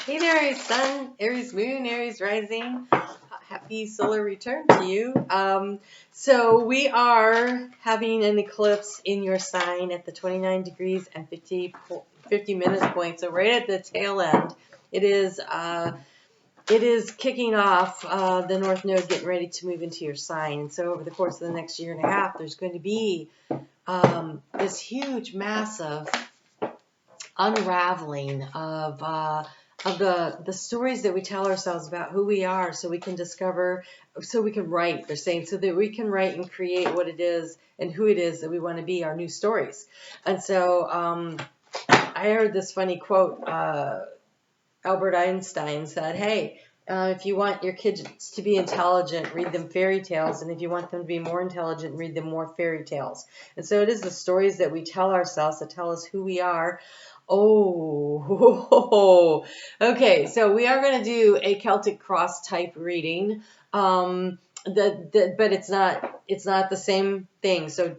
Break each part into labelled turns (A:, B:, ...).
A: Hey there, Aries Sun, Aries Moon, Aries Rising. Happy solar return to you. So we are having an eclipse in your sign at the 29 degrees and 50 minutes point. So right at the tail end, it is kicking off the North Node, getting ready to move into your sign. And so over the course of the next year and a half, there's going to be this huge, massive unraveling of the stories that we tell ourselves about who we are, so we can discover, so we can write. They're saying so that we can write and create what it is and who it is that we want to be, our new stories. And so I heard this funny quote. Albert Einstein said, "Hey, if you want your kids to be intelligent, read them fairy tales. And if you want them to be more intelligent, read them more fairy tales." And so it is the stories that we tell ourselves that tell us who we are. Oh, okay. So we are going to do a Celtic cross type reading. But it's not the same thing. So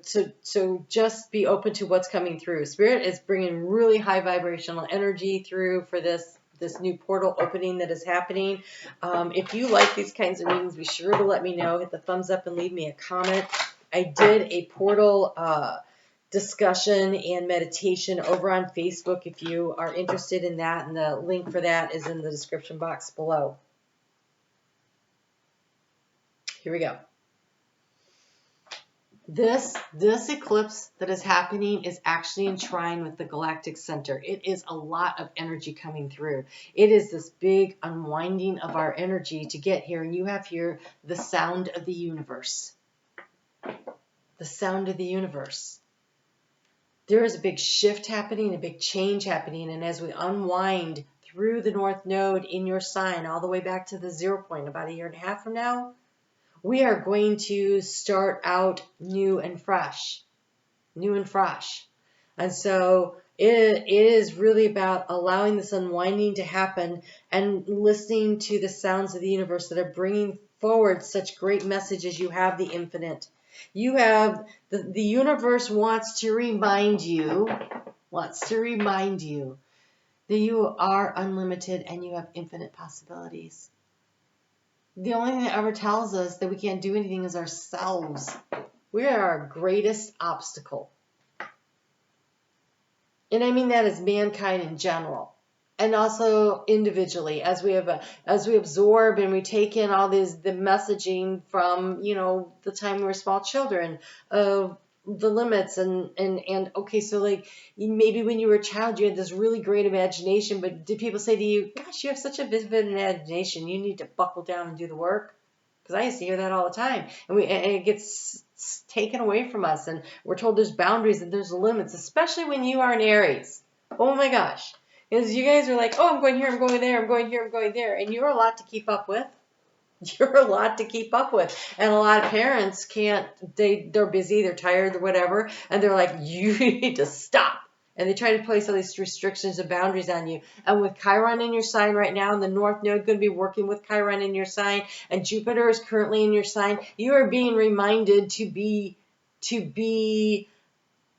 A: just be open to what's coming through. Spirit is bringing really high vibrational energy through for this new portal opening that is happening. If you like these kinds of readings, be sure to let me know. Hit the thumbs up and leave me a comment. I did a portal discussion and meditation over on Facebook if you are interested in that, and the link for that is in the description box below. Here we go. This eclipse that is happening is actually in trine with the galactic center. It is a lot of energy coming through. It is this big unwinding of our energy to get here, and you have here the sound of the universe. The sound of the universe. There is a big shift happening, a big change happening, and as we unwind through the North Node in your sign all the way back to the 0 point about a year and a half from now, we are going to start out new and fresh. And so it is really about allowing this unwinding to happen and listening to the sounds of the universe that are bringing forward such great messages. You have the infinite. You have the universe wants to remind you that you are unlimited and you have infinite possibilities. The only thing that ever tells us that we can't do anything is ourselves. We are our greatest obstacle. And I mean that as mankind in general. And also individually, as we absorb and we take in all the messaging from, the time we were small children, of the limits and okay, so like maybe when you were a child you had this really great imagination, but did people say to you, "Gosh, you have such a vivid imagination, you need to buckle down and do the work"? Because I used to hear that all the time, and it gets taken away from us, and we're told there's boundaries and there's limits, especially when you are an Aries. Oh my gosh, because you guys are like, "Oh, I'm going here, I'm going there, I'm going here, I'm going there," and you're a lot to keep up with. You're a lot to keep up with, and a lot of parents can't. They're busy, they're tired, or whatever, and they're like, "You need to stop." And they try to place all these restrictions and boundaries on you. And with Chiron in your sign right now, and the North Node going to be working with Chiron in your sign, and Jupiter is currently in your sign, you are being reminded to be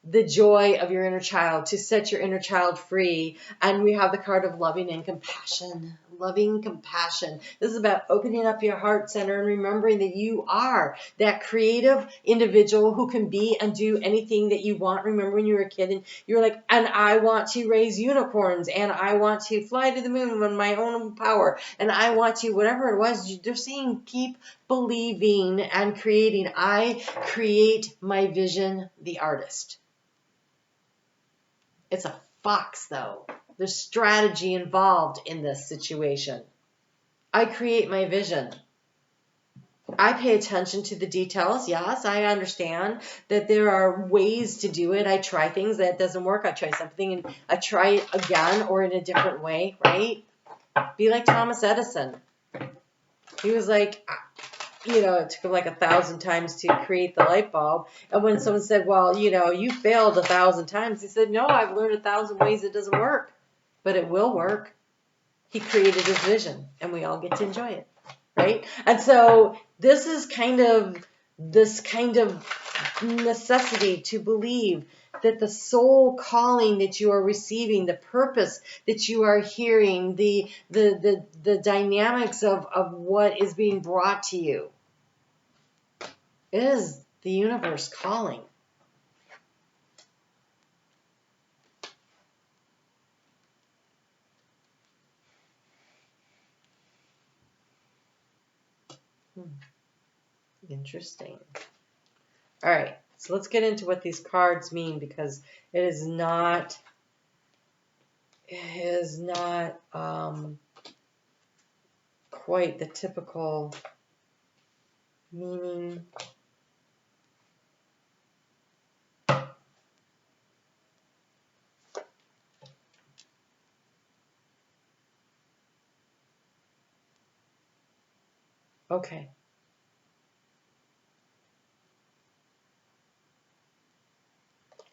A: the joy of your inner child, to set your inner child free. And we have the card of loving and compassion. Loving compassion. This is about opening up your heart center and remembering that you are that creative individual who can be and do anything that you want. Remember when you were a kid and you were like, "And I want to raise unicorns, and I want to fly to the moon on my own power, and I want to," whatever it was. They're saying keep believing and creating. I create my vision, the artist. It's a fox, though. There's strategy involved in this situation. I create my vision. I pay attention to the details. Yes, I understand that there are ways to do it. I try things that doesn't work. I try something and I try it again or in a different way, right? Be like Thomas Edison. He was like, it took him like 1,000 times to create the light bulb. And when someone said, "Well, you failed 1,000 times," he said, "No, I've learned 1,000 ways it doesn't work, but it will work." He created his vision, and we all get to enjoy it, right? And so this is kind of necessity to believe that the soul calling that you are receiving, the purpose that you are hearing, the dynamics of what is being brought to you is the universe calling. Interesting. All right, so let's get into what these cards mean, because it is not quite the typical meaning. Okay.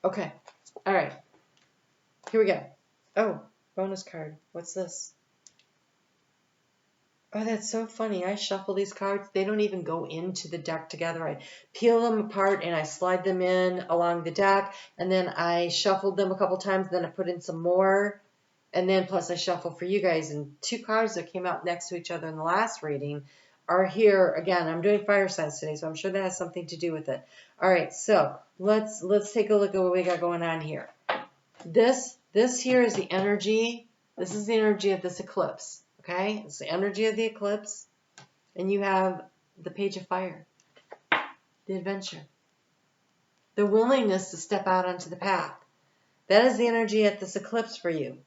A: Okay. All right. Here we go. Oh, bonus card. What's this? Oh, that's so funny. I shuffle these cards. They don't even go into the deck together. I peel them apart and I slide them in along the deck, and then I shuffled them a couple times, then I put in some more, and then plus I shuffle for you guys. And two cards that came out next to each other in the last reading are here again. I'm doing fire signs today, so I'm sure that has something to do with it. All right, so let's take a look at what we got going on here. This here is the energy. This is the energy of this eclipse. Okay, it's the energy of the eclipse, and you have the Page of Fire, the adventure, the willingness to step out onto the path. That is the energy at this eclipse for you.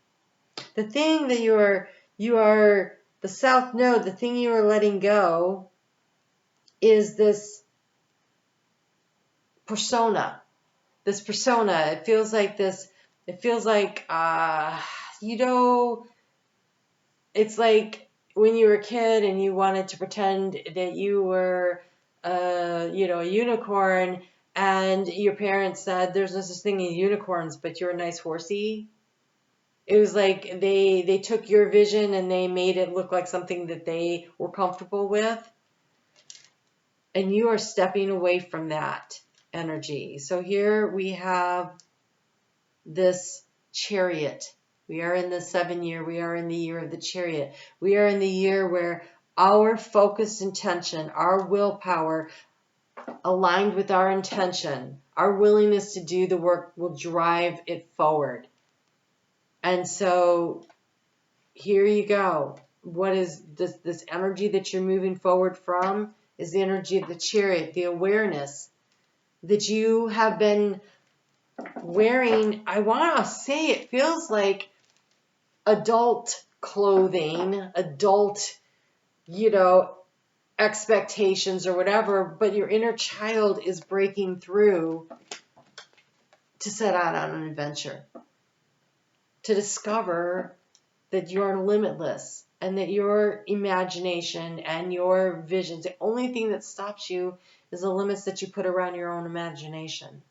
A: The thing that you are the South Node, the thing you are letting go is this persona. This persona. It feels like this. It feels like it's like when you were a kid and you wanted to pretend that you were, a unicorn, and your parents said there's no such thing as unicorns, but you're a nice horsey. It was like they took your vision and they made it look like something that they were comfortable with, and you are stepping away from that energy. So here we have this Chariot. We are in the 7-year. We are in the year of the Chariot. We are in the year where our focused intention, our willpower, aligned with our intention, our willingness to do the work will drive it forward. And so here you go. What is this energy that you're moving forward from is the energy of the Chariot, the awareness that you have been wearing. I want to say it feels like adult clothing, adult, expectations or whatever, but your inner child is breaking through to set out on an adventure, to discover that you're limitless and that your imagination and your visions, the only thing that stops you is the limits that you put around your own imagination.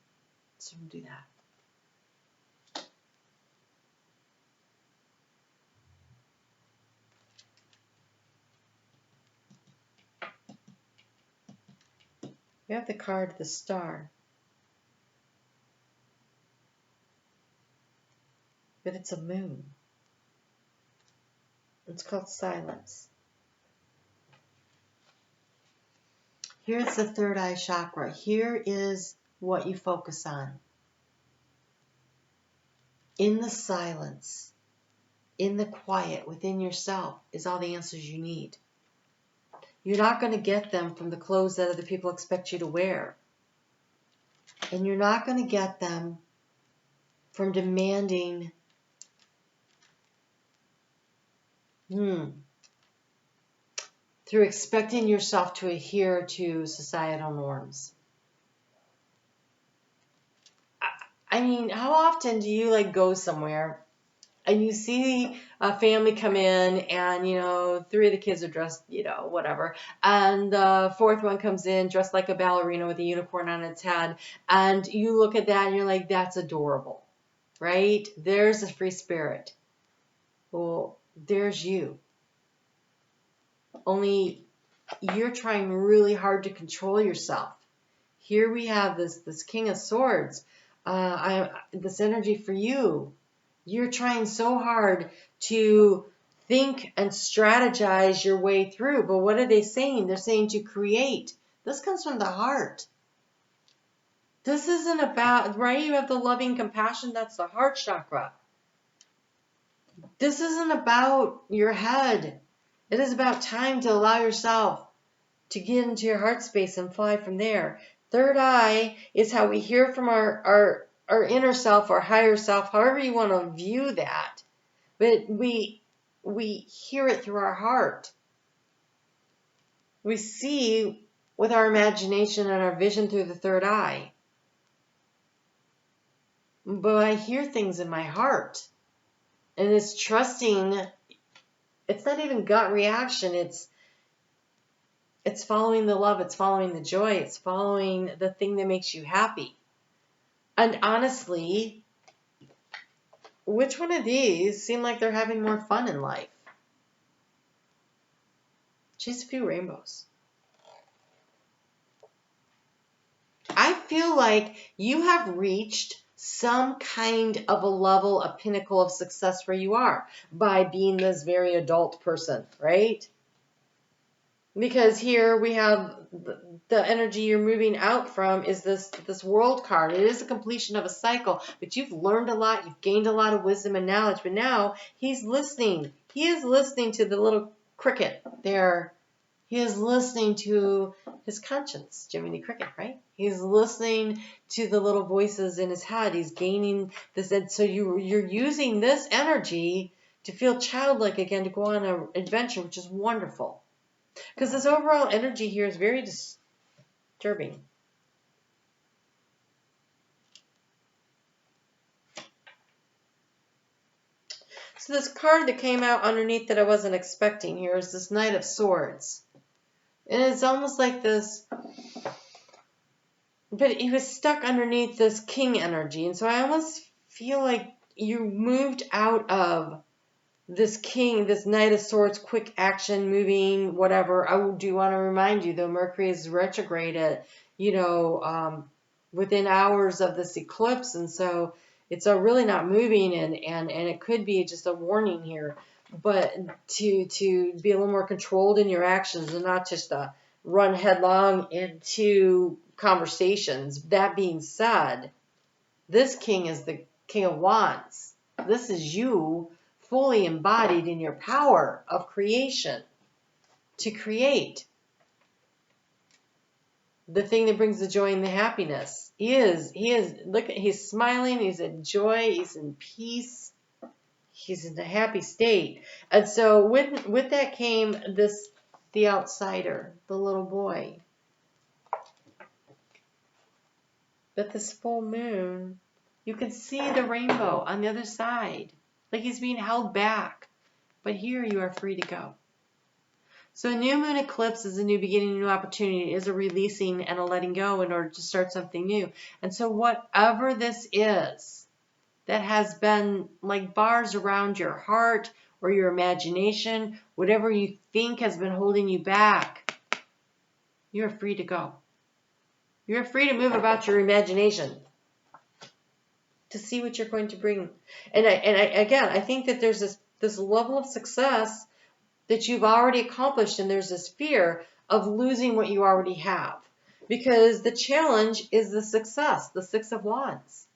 A: So do that. We have the card, the Star. But it's a moon. It's called silence. Here's the third eye chakra. Here is what you focus on. In the silence, in the quiet within yourself is all the answers you need. You're not going to get them from the clothes that other people expect you to wear. And you're not going to get them from demanding through expecting yourself to adhere to societal norms. I mean, how often do you go somewhere and you see a family come in and, 3 of the kids are dressed, whatever. And the 4th one comes in dressed like a ballerina with a unicorn on its head. And you look at that and you're like, that's adorable, right? There's a free spirit. Well, there's you. Only you're trying really hard to control yourself. Here we have this King of Swords. this energy for you. You're trying so hard to think and strategize your way through. But what are they saying? They're saying to create. This comes from the heart. This isn't about, right? You have the loving compassion. That's the heart chakra. This isn't about your head. It is about time to allow yourself to get into your heart space and fly from there. Third eye is how we hear from our inner self, our higher self, however you want to view that. But we hear it through our heart. We see with our imagination and our vision through the third eye. But I hear things in my heart. And it's trusting. It's not even gut reaction. It's following the love. It's following the joy. It's following the thing that makes you happy. And honestly, which one of these seem like they're having more fun in life? Chase a few rainbows. I feel like you have reached some kind of a level, a pinnacle of success where you are by being this very adult person, right? Because here we have the energy you're moving out from is this world card. It is a completion of a cycle, but you've learned a lot. You've gained a lot of wisdom and knowledge, but now he's listening. He is listening to the little cricket there. He is listening to his conscience, Jiminy Cricket, right? He's listening to the little voices in his head. He's gaining this. And so you're using this energy to feel childlike again, to go on an adventure, which is wonderful. Because this overall energy here is very disturbing. So this card that came out underneath that I wasn't expecting here is this Knight of Swords. And it's almost like this, but he was stuck underneath this king energy. And so I almost feel like you moved out of this king, this Knight of Swords, quick action, moving, whatever. I do want to remind you, though, Mercury is retrograde at, within hours of this eclipse. And so it's really not moving, and it could be just a warning here. But to be a little more controlled in your actions and not just run headlong into conversations. That being said, this king is the King of Wands. This is you fully embodied in your power of creation to create the thing that brings the joy and the happiness. He is, look, he's smiling, he's in joy, he's in peace, he's in a happy state. And so with that came the outsider, the little boy. But this full moon, you can see the rainbow on the other side. Like he's being held back. But here you are free to go. So a new moon eclipse is a new beginning, a new opportunity. It is a releasing and a letting go in order to start something new. And so whatever this is that has been like bars around your heart or your imagination, whatever you think has been holding you back, you're free to go. You're free to move about your imagination to see what you're going to bring. And I think that there's this level of success that you've already accomplished, and there's this fear of losing what you already have. Because the challenge is the success, the Six of Wands.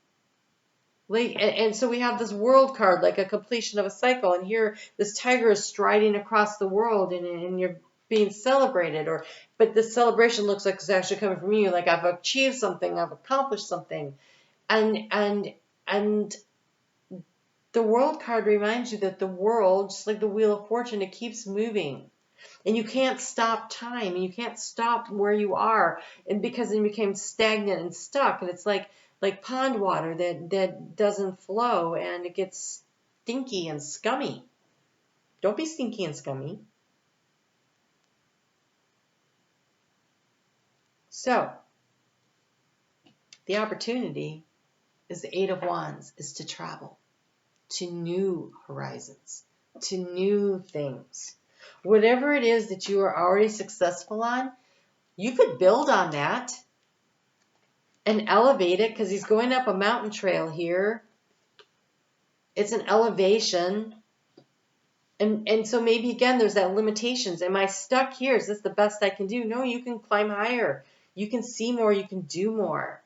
A: And so we have this world card, like a completion of a cycle, and here this tiger is striding across the world, and you're being celebrated, but the celebration looks like it's actually coming from you, like I've achieved something, I've accomplished something. And the world card reminds you that the world, just like the Wheel of Fortune, it keeps moving. And you can't stop time, and you can't stop where you are, and because then you became stagnant and stuck, and it's like pond water that doesn't flow, and it gets stinky and scummy. Don't be stinky and scummy. So, the opportunity is the Eight of Wands, is to travel to new horizons, to new things. Whatever it is that you are already successful on, you could build on that. and elevate it, because he's going up a mountain trail here. It's an elevation. And so maybe again, there's that limitations. Am I stuck here? Is this the best I can do? No, you can climb higher. You can see more. You can do more.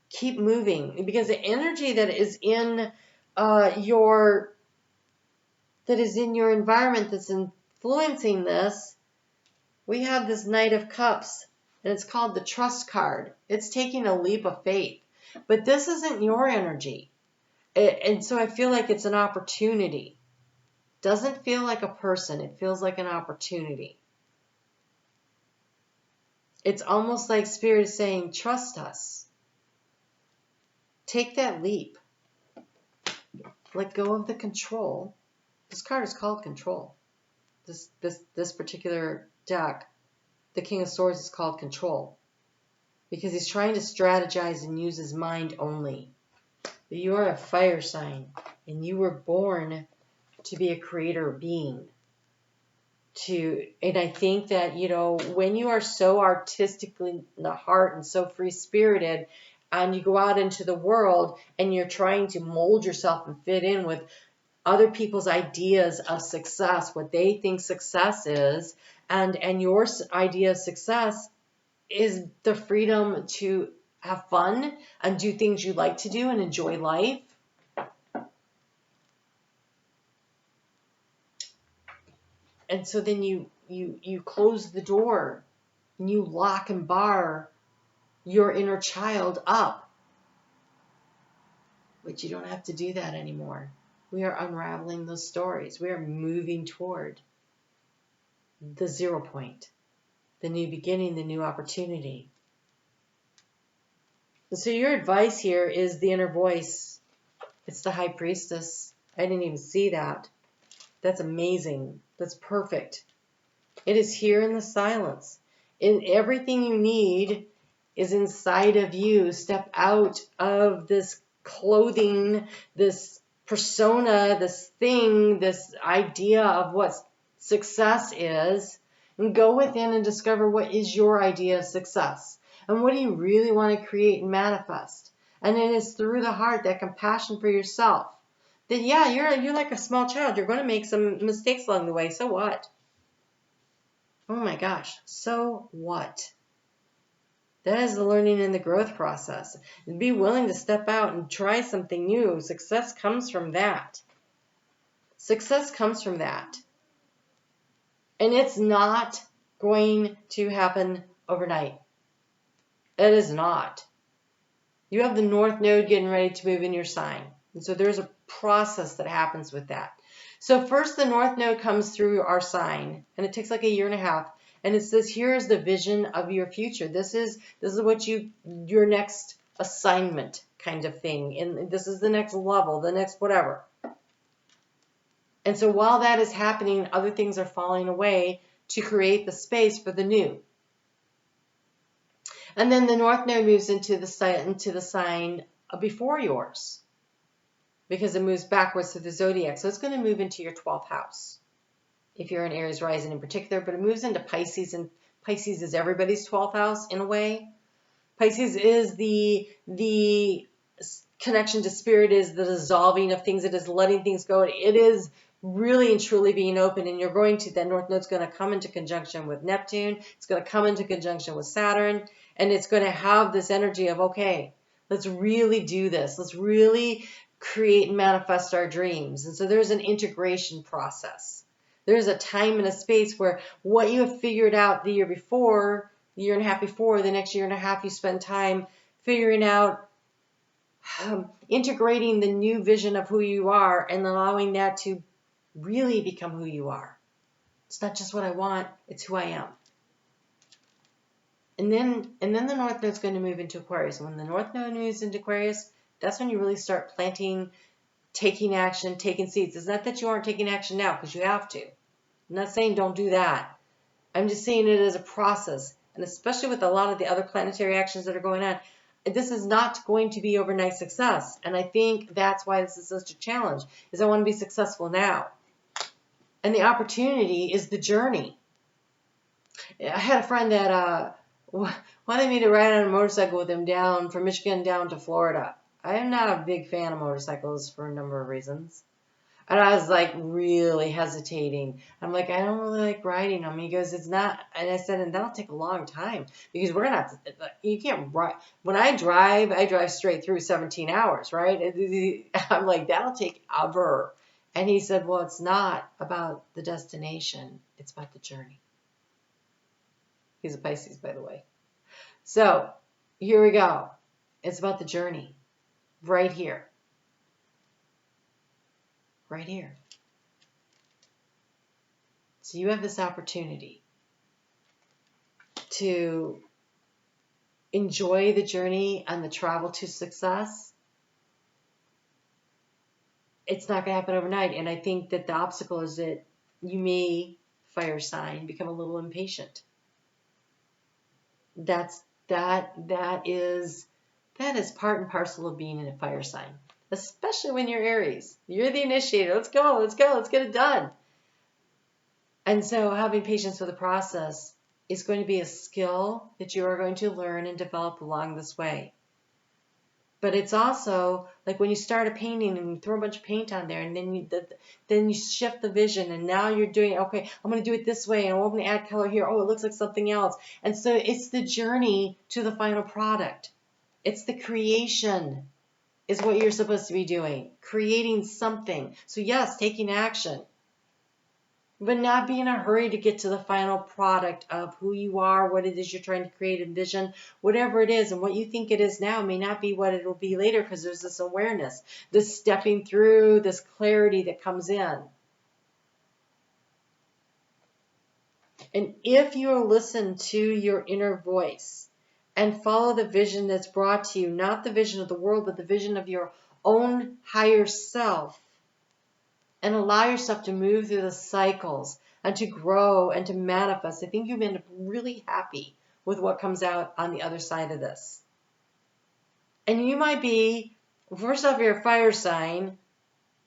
A: Keep moving, because the energy that is in your environment that's influencing this, we have this Knight of Cups, and it's called the Trust card. It's taking a leap of faith. But this isn't your energy. And so I feel like it's an opportunity. Doesn't feel like a person. It feels like an opportunity. It's almost like Spirit is saying, trust us. Take that leap. Let go of the control. This card is called control. This particular deck, the King of Swords, is called control, because he's trying to strategize and use his mind only. But you are a fire sign, and you were born to be a creator being. And I think that, when you are so artistically in the heart and so free-spirited, and you go out into the world and you're trying to mold yourself and fit in with other people's ideas of success, what they think success is, and your idea of success is the freedom to have fun and do things you like to do and enjoy life. And so then you close the door and you lock and bar your inner child up. But you don't have to do that anymore. We are unraveling those stories. We are moving toward the 0 point, the new beginning, the new opportunity. And so your advice here is the inner voice. It's the High Priestess. I didn't even see that. That's amazing. That's perfect. It is here in the silence. In everything you need is inside of you. Step out of this clothing, this persona, this thing, this idea of what success is, and go within and discover what is your idea of success. And what do you really want to create and manifest? And it is through the heart, that compassion for yourself. That, yeah, you're like a small child. You're going to make some mistakes along the way. So what? Oh my gosh. So what? That is the learning and the growth process. And be willing to step out and try something new. Success comes from that. Success comes from that. And it's not going to happen overnight. It is not. You have the North Node getting ready to move in your sign. And so there's a process that happens with that. So first the North Node comes through our sign, and it takes like 1.5 years. And it says, here's the vision of your future. This is what your next assignment kind of thing. And this is the next level, the next whatever. And so while that is happening, other things are falling away to create the space for the new. And then the North Node moves into the sign before yours, because it moves backwards through the zodiac. So it's going to move into your 12th house, if you're an Aries rising in particular, but it moves into Pisces, and Pisces is everybody's 12th house in a way. Pisces is the connection to spirit, is the dissolving of things, it is letting things go. It is really and truly being open, and that North Node's going to come into conjunction with Neptune. It's going to come into conjunction with Saturn, and it's going to have this energy of, okay, let's really do this. Let's really create and manifest our dreams. And so there's an integration process. There's a time and a space where what you have figured out the year before, the 1.5 years before, the next 1.5 years, you spend time figuring out, integrating the new vision of who you are and allowing that to really become who you are. It's not just what I want, it's who I am. And then the North Node is going to move into Aquarius. And when the North Node moves into Aquarius, that's when you really start planting, taking action, taking seeds. It's not that you aren't taking action now, because you have to. I'm not saying don't do that. I'm just saying it as a process. And especially with a lot of the other planetary actions that are going on, this is not going to be overnight success. And I think that's why this is such a challenge, is I want to be successful now. And the opportunity is the journey. I had a friend that wanted me to ride on a motorcycle with him down from Michigan down to Florida. I am not a big fan of motorcycles for a number of reasons. And I was like really hesitating. I'm like, I don't really like riding them. He goes, it's not. And I said, and that'll take a long time because we're going to have to, you can't ride. When I drive straight through 17 hours, right? I'm like, that'll take ever. And he said, well, it's not about the destination. It's about the journey. He's a Pisces, by the way. So here we go. It's about the journey right here. Right here. So you have this opportunity to enjoy the journey and the travel to success. It's not going to happen overnight. And I think that the obstacle is that you may, fire sign, become a little impatient. That is part and parcel of being in a fire sign, especially when you're Aries. You're the initiator. Let's go, let's get it done. And so having patience with the process is going to be a skill that you are going to learn and develop along this way. But it's also like when you start a painting and you throw a bunch of paint on there, and then you shift the vision, and now you're doing, okay, I'm going to do it this way, and I'm going to add color here. Oh, it looks like something else. And so it's the journey to the final product. It's the creation is what you're supposed to be doing, creating something. So yes, taking action, but not be in a hurry to get to the final product of who you are, what it is you're trying to create, envision, whatever it is. And what you think it is now may not be what it will be later, because there's this awareness, this stepping through, this clarity that comes in. And if you listen to your inner voice and follow the vision that's brought to you, not the vision of the world, but the vision of your own higher self, and allow yourself to move through the cycles and to grow and to manifest, I think you'll end up really happy with what comes out on the other side of this. And you might be, first off, you're a fire sign,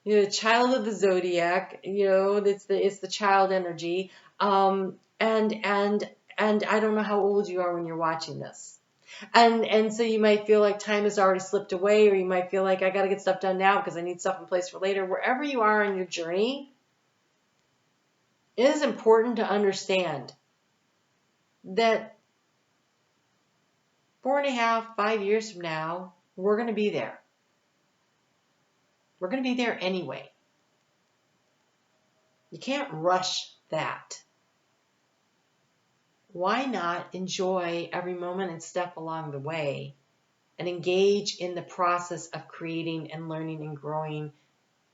A: you're a child of the zodiac, it's the child energy. And I don't know how old you are when you're watching this. And so you might feel like time has already slipped away, or you might feel like I got to get stuff done now because I need stuff in place for later. Wherever you are in your journey, it is important to understand that 4.5, 5 years from now, we're going to be there. We're going to be there anyway. You can't rush that. Why not enjoy every moment and step along the way and engage in the process of creating and learning and growing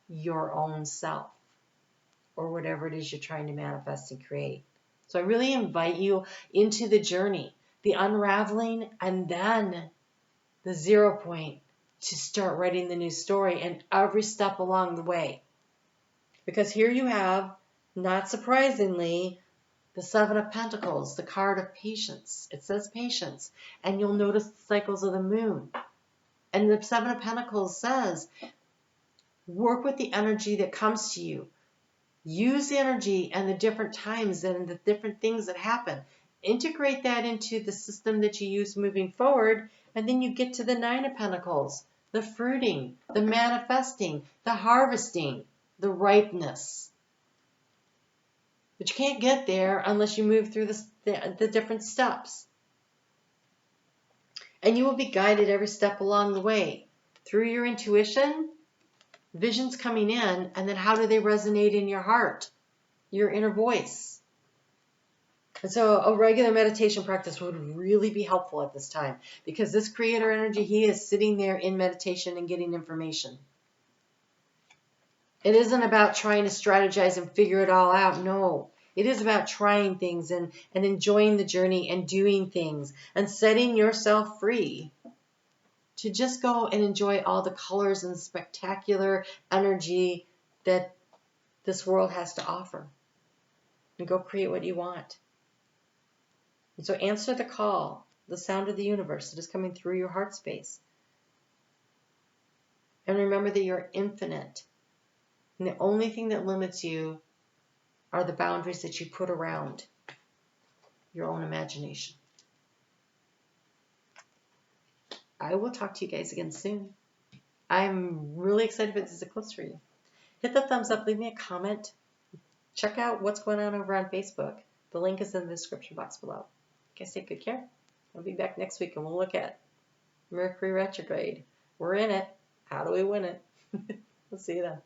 A: your own self, or whatever it is you're trying to manifest and create? So I really invite you into the journey, the unraveling, and then the 0 point to start writing the new story, and every step along the way. Because here you have, not surprisingly, the 7 of Pentacles, the card of patience. It says patience. And you'll notice the cycles of the moon. And the 7 of Pentacles says, work with the energy that comes to you. Use the energy and the different times and the different things that happen. Integrate that into the system that you use moving forward. And then you get to the 9 of Pentacles, the fruiting, the manifesting, the harvesting, the ripeness. But you can't get there unless you move through the different steps. And you will be guided every step along the way through your intuition, visions coming in, and then how do they resonate in your heart, your inner voice. And so a regular meditation practice would really be helpful at this time, because this creator energy, he is sitting there in meditation and getting information. It isn't about trying to strategize and figure it all out. No, it is about trying things and enjoying the journey and doing things and setting yourself free to just go and enjoy all the colors and spectacular energy that this world has to offer, and go create what you want. And so answer the call, the sound of the universe that is coming through your heart space. And remember that you're infinite. And the only thing that limits you are the boundaries that you put around your own imagination. I will talk to you guys again soon. I'm really excited for this eclipse for you. Hit the thumbs up, leave me a comment. Check out what's going on over on Facebook. The link is in the description box below. Guys, take good care. I'll be back next week and we'll look at Mercury retrograde. We're in it. How do we win it? We'll see you then.